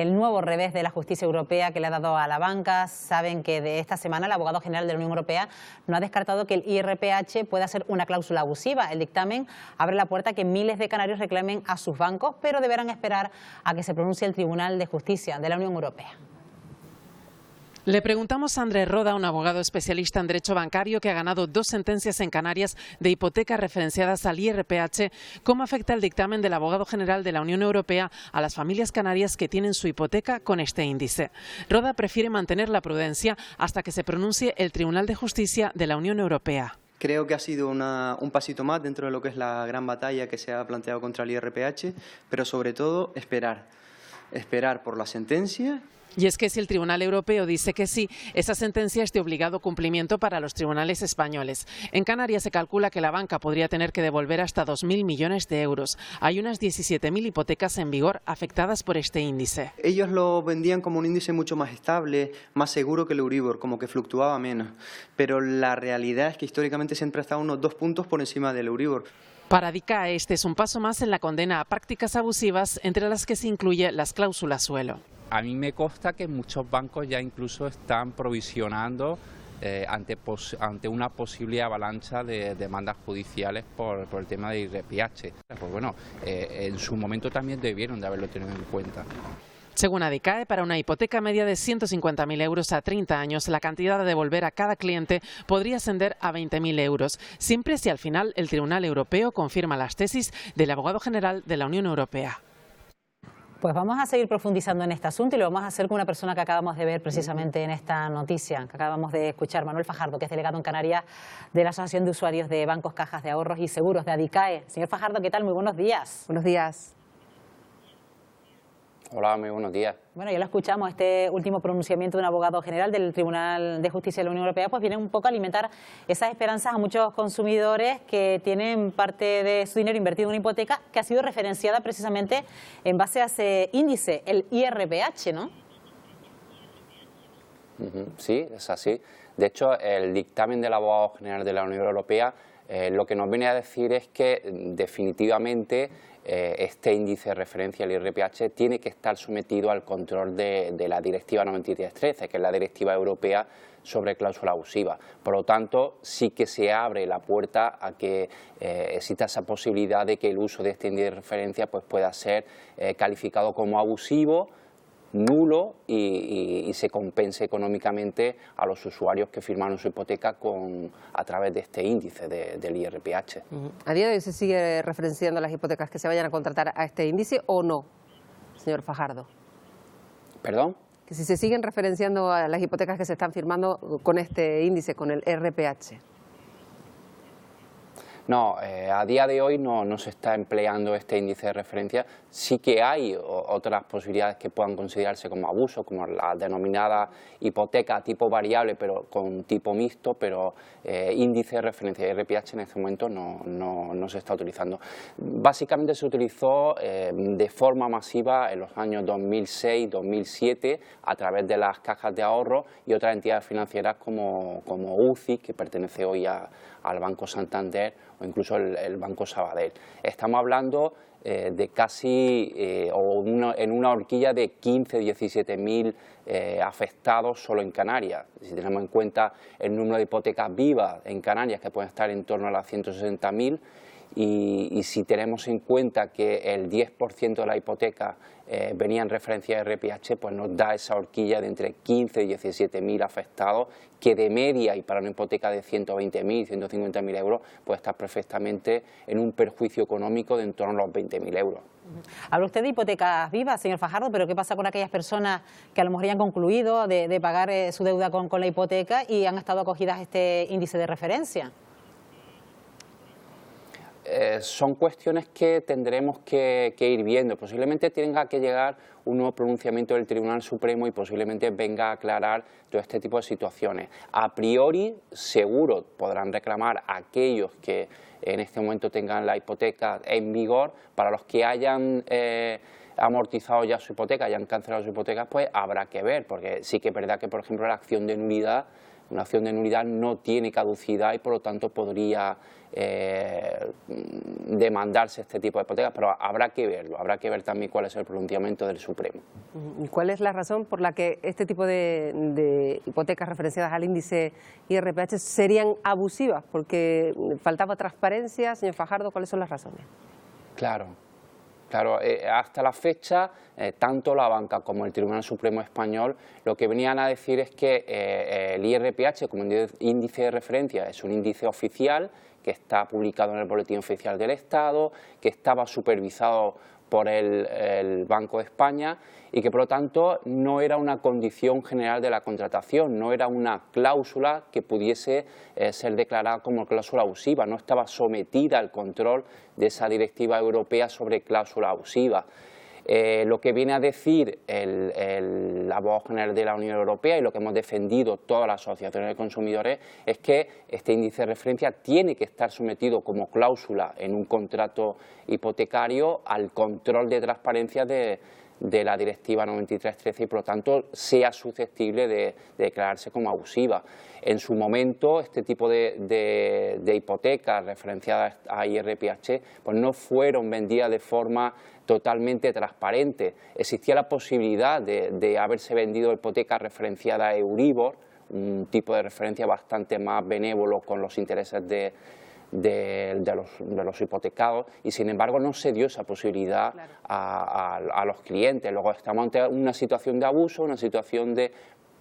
el nuevo revés de la justicia europea que le ha dado a la banca. Saben que de esta semana el abogado general de la Unión Europea no ha descartado que el IRPH pueda ser una cláusula abusiva. El dictamen abre la puerta a que miles de canarios reclamen a sus bancos, pero deberán esperar a que se pronuncie el Tribunal de Justicia de la Unión Europea. Le preguntamos a Andrés Roda, un abogado especialista en derecho bancario que ha ganado 2 sentencias en Canarias de hipotecas referenciadas al IRPH, cómo afecta el dictamen del abogado general de la Unión Europea a las familias canarias que tienen su hipoteca con este índice. Roda prefiere mantener la prudencia hasta que se pronuncie el Tribunal de Justicia de la Unión Europea. Creo que ha sido un pasito más dentro de lo que es la gran batalla que se ha planteado contra el IRPH, pero sobre todo esperar por la sentencia. Y es que si el Tribunal Europeo dice que sí, esa sentencia es de obligado cumplimiento para los tribunales españoles. En Canarias se calcula que la banca podría tener que devolver hasta 2.000 millones de euros. Hay unas 17.000 hipotecas en vigor afectadas por este índice. Ellos lo vendían como un índice mucho más estable, más seguro que el Euribor, como que fluctuaba menos. Pero la realidad es que históricamente siempre ha estado unos 2 puntos por encima del Euribor. Para DICAE, este es un paso más en la condena a prácticas abusivas, entre las que se incluye las cláusulas suelo. A mí me consta que muchos bancos ya incluso están provisionando ante una posible avalancha de demandas judiciales por el tema de IRPH. Pues bueno, en su momento también debieron de haberlo tenido en cuenta. Según ADICAE, para una hipoteca media de 150.000 euros a 30 años, la cantidad a devolver a cada cliente podría ascender a 20.000 euros, siempre si al final el Tribunal Europeo confirma las tesis del abogado general de la Unión Europea. Pues vamos a seguir profundizando en este asunto y lo vamos a hacer con una persona que acabamos de ver precisamente en esta noticia, que acabamos de escuchar, Manuel Fajardo, que es delegado en Canarias de la Asociación de Usuarios de Bancos, Cajas de Ahorros y Seguros de ADICAE. Señor Fajardo, ¿qué tal? Muy buenos días. Buenos días. Hola, muy buenos días. Bueno, ya lo escuchamos, este último pronunciamiento de un abogado general del Tribunal de Justicia de la Unión Europea pues viene un poco a alimentar esas esperanzas a muchos consumidores que tienen parte de su dinero invertido en una hipoteca que ha sido referenciada precisamente en base a ese índice, el IRPH, ¿no? Sí, es así. De hecho, el dictamen del abogado general de la Unión Europea lo que nos viene a decir es que definitivamente este índice de referencia, el IRPH, tiene que estar sometido al control de la Directiva 9313, que es la Directiva Europea sobre cláusula abusiva. Por lo tanto, sí que se abre la puerta a que exista esa posibilidad de que el uso de este índice de referencia pues, pueda ser calificado como abusivo, nulo y se compense económicamente a los usuarios que firmaron su hipoteca a través de este índice del IRPH. ¿A día de hoy se sigue referenciando las hipotecas que se vayan a contratar a este índice o no, señor Fajardo? ¿Perdón? Que si se siguen referenciando a las hipotecas que se están firmando con este índice, con el IRPH. No, a día de hoy no se está empleando este índice de referencia. Sí que hay otras posibilidades que puedan considerarse como abuso, como la denominada hipoteca tipo variable, pero con tipo mixto, pero índice de referencia de IRPH en este momento no se está utilizando. Básicamente se utilizó de forma masiva en los años 2006-2007 a través de las cajas de ahorro y otras entidades financieras como UCI, que pertenece hoy al Banco Santander o incluso el Banco Sabadell. Estamos hablando de casi en una horquilla de 17.000 afectados solo en Canarias. Si tenemos en cuenta el número de hipotecas vivas en Canarias, que pueden estar en torno a las 160.000, y si tenemos en cuenta que el 10% de la hipoteca venía en referencia de IRPH, pues nos da esa horquilla de entre 15 y 17.000 afectados, que de media y para una hipoteca de 120.000, 150.000 euros, puede estar perfectamente en un perjuicio económico de en torno a los 20.000 euros. Habla usted de hipotecas vivas, señor Fajardo, pero ¿qué pasa con aquellas personas que a lo mejor ya han concluido de pagar su deuda con la hipoteca y han estado acogidas a este índice de referencia? Son cuestiones que tendremos que ir viendo. Posiblemente tenga que llegar un nuevo pronunciamiento del Tribunal Supremo y posiblemente venga a aclarar todo este tipo de situaciones. A priori, seguro podrán reclamar aquellos que en este momento tengan la hipoteca en vigor. Para los que hayan amortizado ya su hipoteca, hayan cancelado su hipoteca, pues habrá que ver, porque sí que es verdad que, por ejemplo, la acción de nulidad una opción de nulidad no tiene caducidad y por lo tanto podría demandarse este tipo de hipotecas, pero habrá que verlo, habrá que ver también cuál es el pronunciamiento del Supremo. ¿Y cuál es la razón por la que este tipo de hipotecas referenciadas al índice IRPH serían abusivas? Porque faltaba transparencia, señor Fajardo, ¿cuáles son las razones? Claro, hasta la fecha, tanto la banca como el Tribunal Supremo Español lo que venían a decir es que el IRPH como índice de referencia es un índice oficial que está publicado en el Boletín Oficial del Estado, que estaba supervisado por el Banco de España y que por lo tanto no era una condición general de la contratación, no era una cláusula que pudiese ser declarada como cláusula abusiva, no estaba sometida al control de esa directiva europea sobre cláusula abusiva. Lo que viene a decir el abogado general de la Unión Europea y lo que hemos defendido todas las asociaciones de consumidores es que este índice de referencia tiene que estar sometido como cláusula en un contrato hipotecario al control de transparencia de la Directiva 93/13 y por lo tanto sea susceptible de declararse como abusiva. En su momento este tipo de hipotecas referenciadas a IRPH pues no fueron vendidas de forma totalmente transparente. Existía la posibilidad de haberse vendido hipotecas referenciadas a Euribor, un tipo de referencia bastante más benévolo con los intereses de los hipotecados y sin embargo no se dio esa posibilidad claro. a los clientes. Luego estamos ante una situación de abuso, una situación de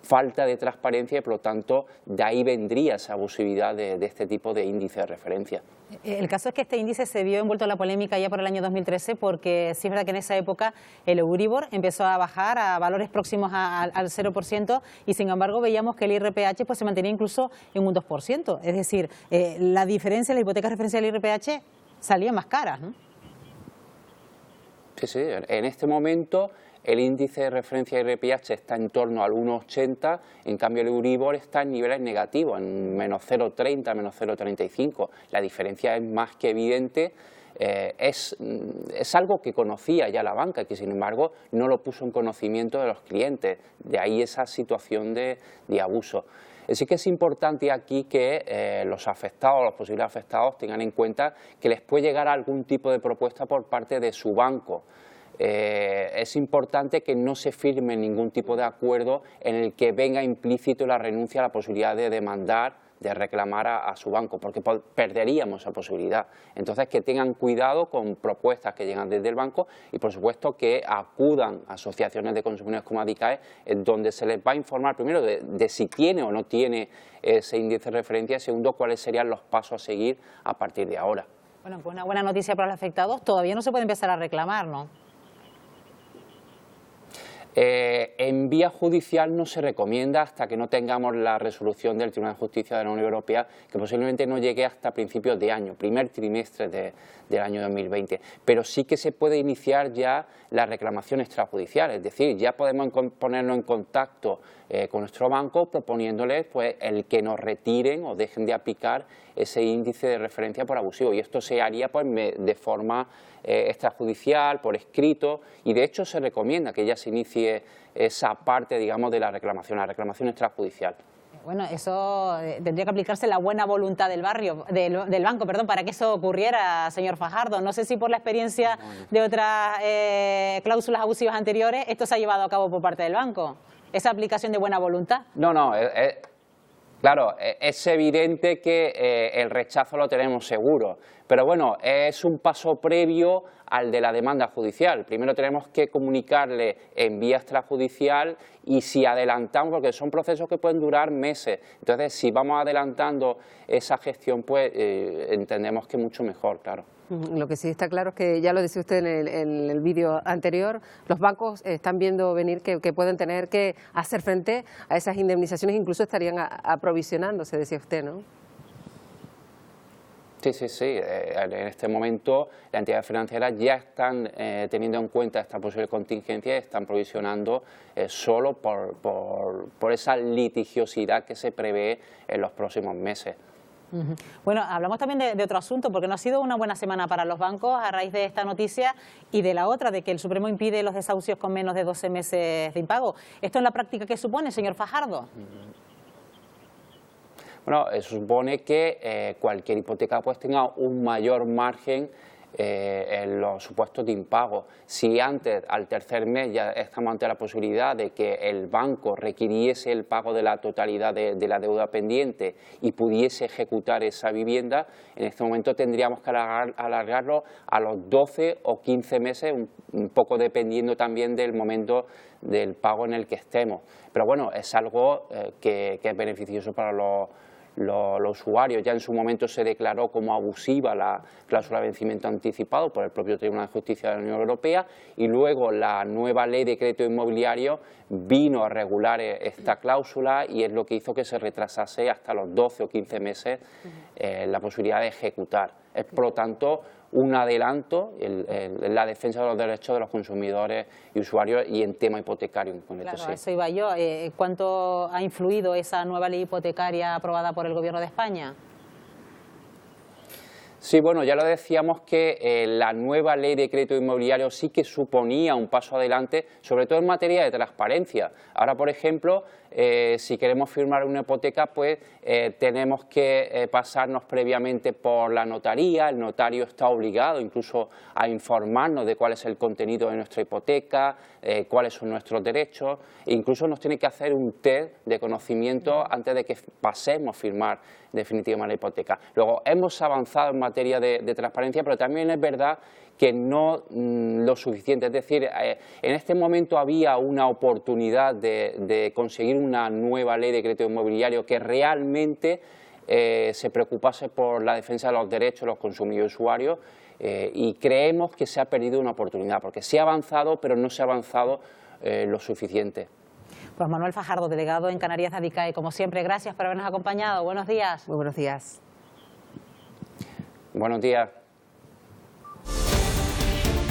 falta de transparencia y por lo tanto de ahí vendría esa abusividad de este tipo de índice de referencia. El caso es que este índice se vio envuelto en la polémica ya por el año 2013 porque sí es verdad que en esa época el Euribor empezó a bajar a valores próximos al 0% y sin embargo veíamos que el IRPH pues, se mantenía incluso en un 2%. Es decir, la diferencia en la hipoteca referencial al IRPH salía más caras, ¿no? Sí, en este momento el índice de referencia IRPH está en torno al 1,80, en cambio el Euribor está en niveles negativos, en menos 0,30, menos 0,35. La diferencia es más que evidente, es algo que conocía ya la banca, que sin embargo no lo puso en conocimiento de los clientes, de ahí esa situación de abuso. Sí que es importante aquí que los afectados, los posibles afectados, tengan en cuenta que les puede llegar algún tipo de propuesta por parte de su banco. Es importante que no se firme ningún tipo de acuerdo en el que venga implícito la renuncia a la posibilidad de demandar, de reclamar a su banco, porque perderíamos esa posibilidad. Entonces, que tengan cuidado con propuestas que llegan desde el banco y, por supuesto, que acudan a asociaciones de consumidores como ADICAE, donde se les va a informar primero de si tiene o no tiene ese índice de referencia y, segundo, cuáles serían los pasos a seguir a partir de ahora. Bueno, pues una buena noticia para los afectados, todavía no se puede empezar a reclamar, ¿no? En vía judicial no se recomienda hasta que no tengamos la resolución del Tribunal de Justicia de la Unión Europea, que posiblemente no llegue hasta principios de año, primer trimestre del año 2020. Pero sí que se puede iniciar ya la reclamación extrajudicial, es decir, ya podemos ponernos en contacto con nuestro banco proponiéndoles pues, el que nos retiren o dejen de aplicar ese índice de referencia por abusivo. Y esto se haría pues, de forma extrajudicial, por escrito, y de hecho se recomienda que ya se inicie esa parte, digamos, de la reclamación extrajudicial. Bueno, eso tendría que aplicarse la buena voluntad del banco, para que eso ocurriera, señor Fajardo. No sé si por la experiencia de otras cláusulas abusivas anteriores esto se ha llevado a cabo por parte del banco, esa aplicación de buena voluntad. No, claro, es evidente que el rechazo lo tenemos seguro, pero bueno, es un paso previo al de la demanda judicial. Primero tenemos que comunicarle en vía extrajudicial y si adelantamos, porque son procesos que pueden durar meses, entonces si vamos adelantando esa gestión, pues entendemos que mucho mejor, claro. Lo que sí está claro es que, ya lo decía usted en el vídeo anterior, los bancos están viendo venir que pueden tener que hacer frente a esas indemnizaciones, incluso estarían aprovisionándose, decía usted, ¿no? Sí. En este momento las entidades financieras ya están teniendo en cuenta esta posible contingencia y están provisionando solo por esa litigiosidad que se prevé en los próximos meses. Bueno, hablamos también de otro asunto, porque no ha sido una buena semana para los bancos a raíz de esta noticia y de la otra, de que el Supremo impide los desahucios con menos de 12 meses de impago. ¿Esto en la práctica qué supone, señor Fajardo? Bueno, eso supone que cualquier hipoteca pues tenga un mayor margen en los supuestos de impago. Si antes, al tercer mes, ya estamos ante la posibilidad de que el banco requiriese el pago de la totalidad de la deuda pendiente y pudiese ejecutar esa vivienda, en este momento tendríamos que alargarlo a los 12 o 15 meses, un poco dependiendo también del momento del pago en el que estemos. Pero bueno, es algo que es beneficioso para los usuarios. Ya en su momento se declaró como abusiva la cláusula de vencimiento anticipado por el propio Tribunal de Justicia de la Unión Europea, y luego la nueva ley de crédito inmobiliario vino a regular esta cláusula y es lo que hizo que se retrasase hasta los 12 o 15 meses la posibilidad de ejecutar. Es, por lo tanto, un adelanto en la defensa de los derechos de los consumidores y usuarios y en tema hipotecario. Claro, sí. eso iba yo. ¿Cuánto ha influido esa nueva ley hipotecaria aprobada por el Gobierno de España? Sí, bueno, ya lo decíamos que la nueva ley de crédito inmobiliario sí que suponía un paso adelante, sobre todo en materia de transparencia. Ahora, por ejemplo, si queremos firmar una hipoteca, pues tenemos que pasarnos previamente por la notaría. El notario está obligado incluso a informarnos de cuál es el contenido de nuestra hipoteca, cuáles son nuestros derechos, e incluso nos tiene que hacer un test de conocimiento antes de que pasemos a firmar definitivamente la hipoteca. Luego, hemos avanzado en materia de transparencia, pero también es verdad que no lo suficiente. Es decir, en este momento había una oportunidad de conseguir una nueva ley de crédito inmobiliario que realmente se preocupase por la defensa de los derechos de los consumidores y usuarios, y creemos que se ha perdido una oportunidad, porque se ha avanzado, pero no se ha avanzado lo suficiente. Pues Manuel Fajardo, delegado en Canarias de Adicae, como siempre, gracias por habernos acompañado. Buenos días. Muy buenos días. Buenos días.